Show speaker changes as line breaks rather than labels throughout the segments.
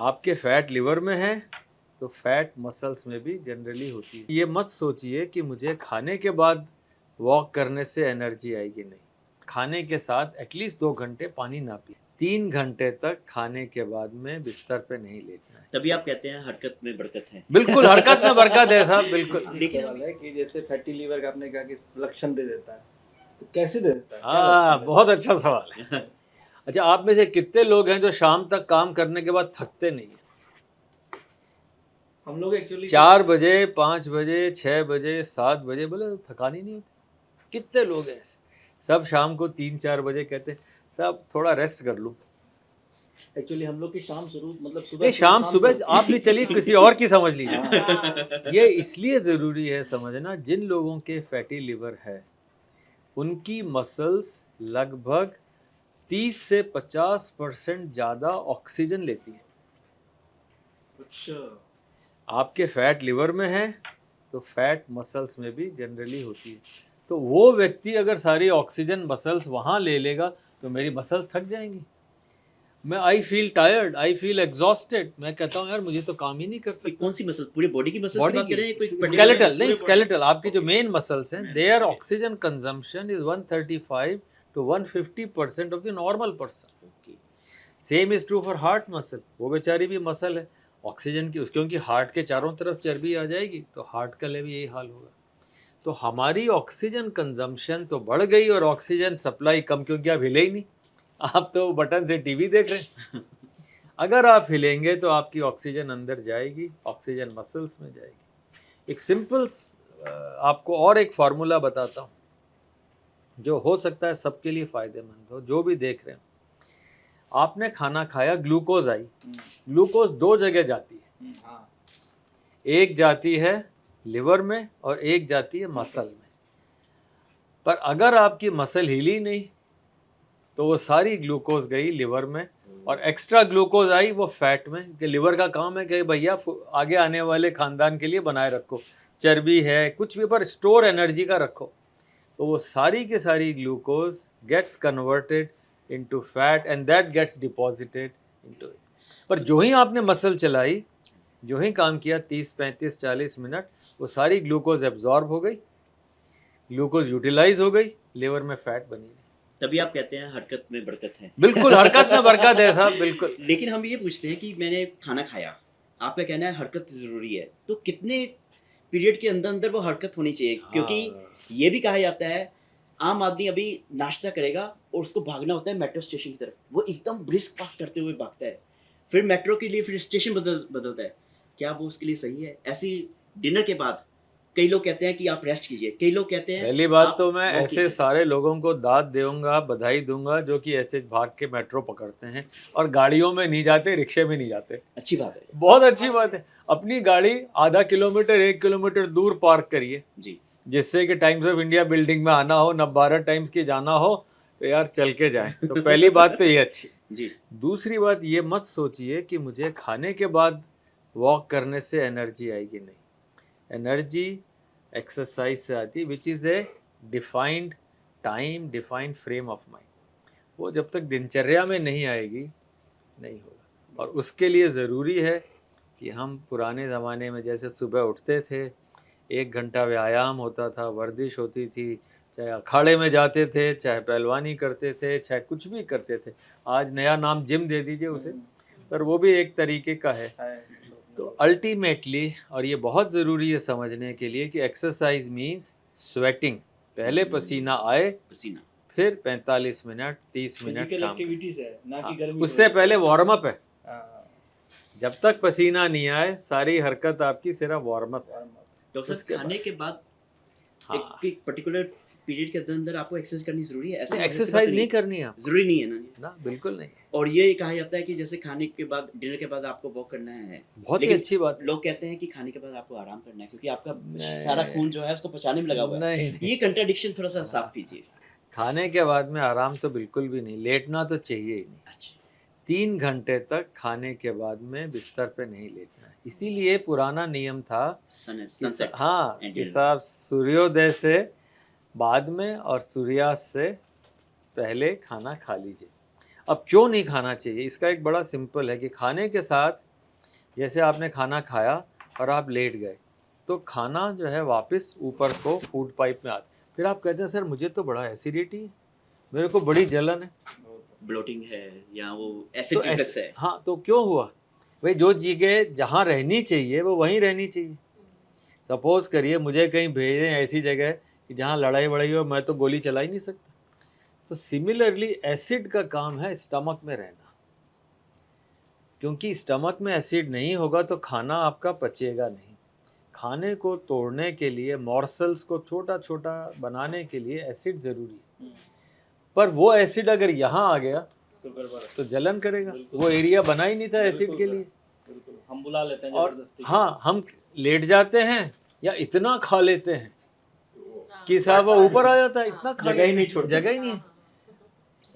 आपके fat liver में है तो फैट मसल्स में भी जनरली होती है। ये मत सोचिए कि मुझे खाने के बाद वॉक करने से एनर्जी आएगी, नहीं। खाने के साथ एटलीस्ट 2 घंटे पानी ना पिए, 3 घंटे तक खाने के बाद में बिस्तर पे नहीं लेटना है।
तभी आप कहते हैं हरकत में बरकत है।
बिल्कुल, हरकत में बरकत है साहब, बिल्कुल।
लेकिन
सवाल है कि जैसे फैटी लीवर का आपने कहा कि लक्षण दे देता है, तो कैसे दे देता है, क्या
हाँ,
लक्षण
बहुत अच्छा सवाल है। अच्छा, आप में से कितने लोग हैं जो शाम तक काम करने के बाद थकते नहीं है?
हम लोग एक्चुअली
4 बजे, 5 बजे, 6 बजे, 7 बजे, बोले थकान ही नहीं होती। कितने लोग हैं ऐसे? सब शाम को 3-4 बजे कहते हैं साहब थोड़ा रेस्ट कर लूँ।
एक्चुअली हम लोग की शाम शुरू मतलब सुबह
नहीं, शाम
से
सुबह
होती है।
आप भी चलिए किसी और की समझ लीजिए।
हाँ।
ये इसलिए ज़रूरी है समझना, जिन लोगों के फैटी लिवर है उनकी मसल्स लगभग 30 से 50% ज़्यादा ऑक्सीजन लेती है।
अच्छा,
आपके फैट लिवर में है तो फैट मसल्स में भी जनरली होती है। तो वो व्यक्ति अगर सारी ऑक्सीजन मसल्स वहाँ ले लेगा तो मेरी मसल्स थक जाएंगी। मैं I feel tired, I feel exhausted, मैं कहता हूँ यार मुझे तो काम ही नहीं कर
ये
सकता।
कौन सी मसल, पूरे बॉडी की मसल की
बॉडी
बात कर रहे हैं, कोई
की
particular-
स्केलेटल नहीं,
पूरे
स्केलेटल आपकी जो
Okay.
मेन मसल्स हैं,
Main,
there
okay.
Oxygen consumption is 135 to 150% of the normal person.
Okay.
Same is true for heart muscle, वो बेचारी भी मसल है ऑक्सीजन की, क्योंकि हार्ट के चारों तरफ चर्बी आ जाएगी तो हार्ट का भी यही हाल होगा। तो हमारी ऑक्सीजन कंजम्पशन तो बढ़ गई और ऑक्सीजन सप्लाई कम, क्योंकि आप हिले ही नहीं, आप तो बटन से टीवी देख रहे हैं। अगर आप हिलेंगे तो आपकी ऑक्सीजन अंदर जाएगी, ऑक्सीजन मसल्स में जाएगी। एक सिंपल आपको और एक फार्मूला बताता हूँ जो हो सकता है सबके लिए फ़ायदेमंद हो, जो भी देख रहे हैं। आपने खाना खाया, ग्लूकोज आई, ग्लूकोज 2 जगह जाती है,
हाँ,
एक जाती है लिवर में और एक जाती है मसल में। पर अगर आपकी मसल हिली नहीं तो वो सारी ग्लूकोज गई लिवर में और एक्स्ट्रा ग्लूकोज आई वो फैट में, कि लिवर का काम है कि भैया आगे आने वाले खानदान के लिए बनाए रखो, चर्बी है कुछ भी पर स्टोर एनर्जी का रखो। तो वो सारी की सारी glucose gets converted into fat and that gets deposited into it. पर जो ही आपने मसल चलाई, जो ही काम किया 30, 35, 40 मिनट, वो सारी ग्लूकोज एब्जॉर्ब हो गई, ग्लूकोज यूटिलाइज हो गई, लिवर में फैट बनी।
तभी आप कहते हैं हरकत में बरकत है।
बिल्कुल, हरकत में बरकत है साहब, बिल्कुल।
लेकिन हम ये पूछते हैं कि मैंने खाना खाया, आपका कहना है हरकत जरूरी है, तो कितने पीरियड के अंदर अंदर वो हरकत होनी चाहिए? क्योंकि ये भी कहा जाता है आम आदमी अभी नाश्ता करेगा और उसको भागना होता है मेट्रो स्टेशन की तरफ, वो एकदम ब्रिस्क वॉक करते हुए भागता है, फिर मेट्रो के लिए फिर स्टेशन बदलता है। क्या वो उसके लिए सही है? ऐसी डिनर के बाद कई लोग कहते हैं कि आप रेस्ट कीजिए, कई लोग कहते हैं
पहली बात
आप
तो मैं
walk
ऐसे
कीजिए।
सारे लोगों को दाद दूंगा, बधाई दूंगा जो कि ऐसे भाग के मेट्रो पकड़ते हैं और गाड़ियों में नहीं जाते, रिक्शे में नहीं जाते।
अच्छी बात है
बहुत अच्छी बात है। अपनी गाड़ी आधा किलोमीटर 1 किलोमीटर दूर पार्क करिए,
जी।
जिससे कि टाइम्स ऑफ इंडिया बिल्डिंग में आना हो, 12 टाइम्स की जाना हो तो यार चल के जाएं। तो पहली बात तो ये अच्छी।
जी।
दूसरी बात, ये मत सोचिए कि मुझे खाने के बाद वॉक करने से एनर्जी आएगी, नहीं। एनर्जी एक्सरसाइज से आती, which is a defined time, defined frame of mind. वो जब तक दिनचर्या में नहीं आएगी नहीं होगा। और उसके लिए ज़रूरी है कि हम पुराने ज़माने में जैसे सुबह उठते थे, 1 घंटा व्यायाम होता था, वर्जिश होती थी, चाहे अखाड़े में जाते थे, चाहे पहलवानी करते थे, चाहे कुछ भी करते थे। आज नया नाम जिम दे दीजिए उसे, पर वो भी एक तरीके का है। तो अल्टीमेटली, और ये बहुत ज़रूरी है समझने के लिए, कि एक्सरसाइज मीन्स स्वेटिंग। पहले पसीना आए,
पसीना,
फिर 45 मिनट 30 मिनट
फिजिकल
काम
एक्टिविटीज है ना कि
हाँ,
गर्मी
उससे पहले वार्म अप है।
हाँ,
जब तक पसीना नहीं आए सारी हरकत आपकी सिर्फ वार्म अप है।
डॉक्टर
उसके
साहब खाने के बाद
हाँ,
एक पर्टिकुलर पीरियड के अंदर आपको एक्सरसाइज करनी जरूरी है? ऐसे
एक्सरसाइज नहीं करनी है आपको।
जरूरी नहीं है
ना, बिल्कुल नहीं।
और ये कहा जाता है कि जैसे खाने के बाद, डिनर के बाद आपको वॉक करना है,
बहुत ही
लेकिन
अच्छी बात।
लोग कहते हैं कि खाने के बाद आपको आराम करना है क्योंकि आपका
नहीं।
सारा खून जो है उसको पचाने में लगा हुआ है।
नहीं,
ये कंट्राडिक्शन थोड़ा सा साफ कीजिए।
खाने के बाद में आराम तो बिल्कुल भी नहीं, लेटना तो चाहिए ही नहीं।
अच्छा।
3 घंटे तक खाने के बाद में बिस्तर पे नहीं लेटना है। इसीलिए पुराना नियम था
सनसेट
हाँ, कि साहब सूर्योदय से बाद में और सूर्यास्त से पहले खाना खा लीजिए। अब क्यों नहीं खाना चाहिए, इसका एक बड़ा सिंपल है कि खाने के साथ जैसे आपने खाना खाया और आप लेट गए, तो खाना जो है वापस ऊपर को फूड पाइप में आता, फिर आप कहते हैं सर मुझे तो बड़ा एसिडिटी है, मेरे को बड़ी जलन है।
ब्लोटिंग है या वो एसिड रिफ्लक्स है।
हाँ, तो क्यों हुआ भाई? जो जगह जहाँ रहनी चाहिए वो वहीं रहनी चाहिए। सपोज करिए मुझे कहीं भेजें ऐसी जगह कि जहाँ लड़ाई वड़ाई हो, मैं तो गोली चला ही नहीं सकता। तो सिमिलरली एसिड का काम है स्टमक में रहना, क्योंकि स्टमक में एसिड नहीं होगा तो खाना आपका पचेगा नहीं। खाने को तोड़ने के लिए, मॉर्सल्स को छोटा छोटा बनाने के लिए एसिड ज़रूरी है, पर वो एसिड अगर यहाँ आ गया तो जलन करेगा। वो एरिया बना ही नहीं था एसिड के लिए।
बिल्कुल, हम बुला लेते हैं
और
जबरदस्ती।
हाँ, हम लेट जाते हैं या इतना खा लेते हैं कि साहब वो ऊपर आ जाता है, इतना खा
जगह ही
लेते
नहीं
हैं,
छोड़ते।
जगह ही नहीं है।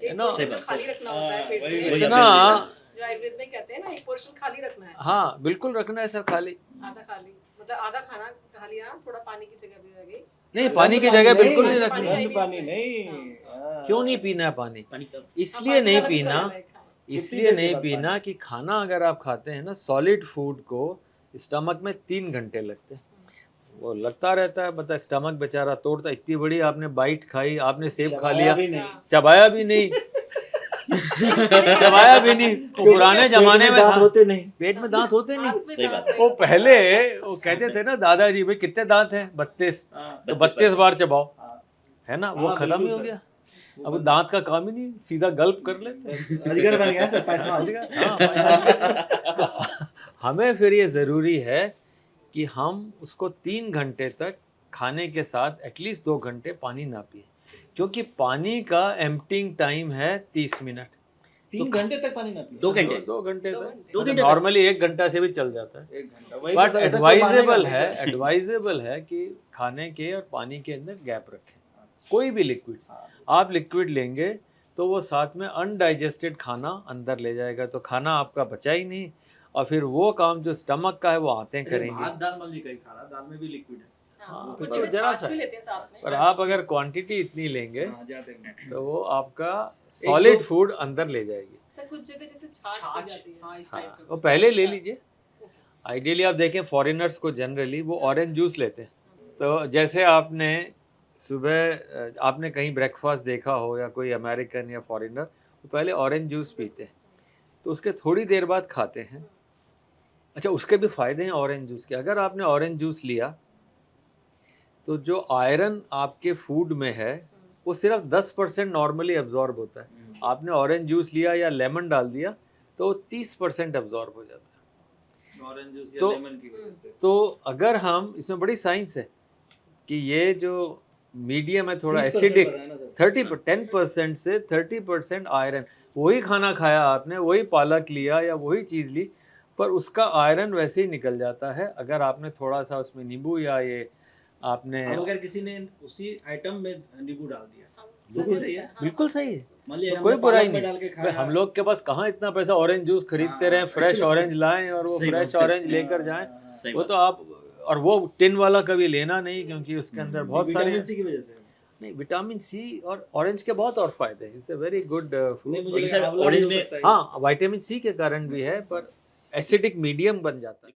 है ना?
सही बात,
खाली रखना होता है पेट
वही-
में।
वही
इतना,
जो आयुर्वेद में कहते हैं ना, एक पोर्शन खाली रखना है,
हाँ बिल्कुल रखना है सब खाली।
आधा खाली, मतलब आधा खाना खा लिया, थोड़ा पानी की जगह भी रह गई।
नहीं, पानी की जगह बिल्कुल नहीं
पानी
रखनी।
नहीं,
पानी नहीं।
हाँ।
क्यों नहीं पीना है पानी?
पानी कब?
इसलिए
हाँ,
नहीं
पानी वाला
पीना,
भी खाना है, खाना।
इसलिए
कितनी देर
नहीं
के बाद
पीना
पानी?
कि खाना अगर आप खाते हैं ना, सॉलिड फूड को स्टमक में 3 घंटे लगते हैं। वो लगता रहता है, बता स्टमक बेचारा तोड़ता। इतनी बड़ी आपने बाइट खाई, आपने सेब खा
चबाया
लिया,
भी नहीं।
चबाया भी नहीं चबाया भी नहीं। वो पुराने जमाने में
दांत
था,
होते नहीं।
पेट में दांत होते नहीं।
हाथ में
सही
दांत
बात है।
वो पहले वो कहते थे ना दादाजी, भाई कितने दांत हैं? 32।
हाँ,
तो 32 बार चबाओ,
हाँ।
है ना? वो
हाँ,
खत्म ही
बिल्कुल
हो
सर।
गया। अब दांत का काम ही नहीं, सीधा गल्प कर लेते हैं।
अजगर बन गया सर पायथन।
हाँ, हमें फिर ये ज़रूरी है कि हम उसको 3 घंटे तक खाने के साथ एटलीस्ट 2 घंटे पानी ना पिए, क्योंकि पानी का एम्प्टिंग टाइम है 30 मिनट।
3 घंटे तक पानी ना पिए।
2 घंटे।
2 घंटे
दो
तक,
घंटे।
2
मतलब
घंटे तक।
नॉर्मली 1 घंटा से भी चल जाता है।
1 घंटा। वही
बट
तो सर, ऐसा कोई मानेगा
एडवाइजेबल
नहीं
है,
सर।
एडवाइजेबल है कि खाने के और पानी के अंदर गैप रखें। कोई भी लिक्विड,
हाँ।
आप लिक्विड लेंगे तो वो साथ में अनडाइजेस्टेड खाना अंदर ले जाएगा, तो खाना आपका बचा ही नहीं, और फिर वो काम जो स्टमक का है वो आते
अरे
करेंगे।
भात दाल मान ली कहीं खा रहा, दाल में भी लिक्विड है।
हाँ,
तो
कुछ में
जरा
छाछ
सा।
भी लेते हैं साथ में।
पर आप अगर क्वांटिटी इतनी लेंगे
हाँ, जाते हैं।
तो वो आपका सॉलिड
दो-
फूड अंदर ले जाएगी।
सर कुछ जगह जैसे छाछ हो जाती है।
हाँ, इस
हाँ,
टाइप का।
वो पहले ले लीजिए। आइडियली आप देखें फॉरेनर्स को जनरली वो ऑरेंज जूस लेते हैं। तो जैसे आपने सुबह आपने कहीं ब्रेकफास्ट देखा हो या कोई अमेरिकन या फॉरेनर, वो पहले ऑरेंज जूस पीते हैं, तो उसके थोड़ी देर बाद खाते हैं। अच्छा, उसके भी फ़ायदे हैं ऑरेंज जूस के। अगर आपने ऑरेंज जूस लिया तो जो आयरन आपके फूड में है वो सिर्फ 10% नॉर्मली एब्जॉर्ब होता है। आपने ऑरेंज जूस लिया या लेमन डाल दिया तो 30% एब्जॉर्ब हो जाता है।
ऑरेंज जूस या
तो-
लेमन की वजह से।
तो अगर हम, इसमें बड़ी साइंस है कि ये जो मीडियम है थोड़ा
30%
एसिडिक,
बताया ना सर।
10% से 30% आयरन, वही खाना खाया आपने, वही पालक लिया या वही चीज़ ली, पर उसका आयरन वैसे ही निकल जाता है अगर आपने थोड़ा सा उसमें नींबू या ये आपने।
अब अगर किसी ने उसी आइटम में नींबू डाल दिया,
हाँ,
बिल्कुल सही है।
हाँ,
बिल्कुल सही है,
मान लिया
तो
हमने
कोई बुराई
पालक में
नहीं।
डाल के
भाई,
खाया।
हम लोग के पास कहाँ इतना पैसा ऑरेंज जूस खरीदते
हाँ।
रहे, फ्रेश ऑरेंज लाएं और वो
सही
फ्रेश
बात है,
ऑरेंज
सही
लेकर
हाँ,
जाएं।
हाँ,
सही
वो
बात
तो आप, और वो टिन वाला कभी लेना नहीं, क्योंकि उसके अंदर बहुत सारे
विटामिन सी की वजह से।
नहीं, विटामिन सी और ऑरेंज के बहुत और फायदे हैं। इट्स अ वेरी गुड
नहीं,
फूड।
मुझे
सर,
लगा आंवला भी
ऑरेंज
हो
में-
सकता है।
हाँ, विटामिन सी के कारण भी है, पर एसिडिक मीडियम बन जाता है।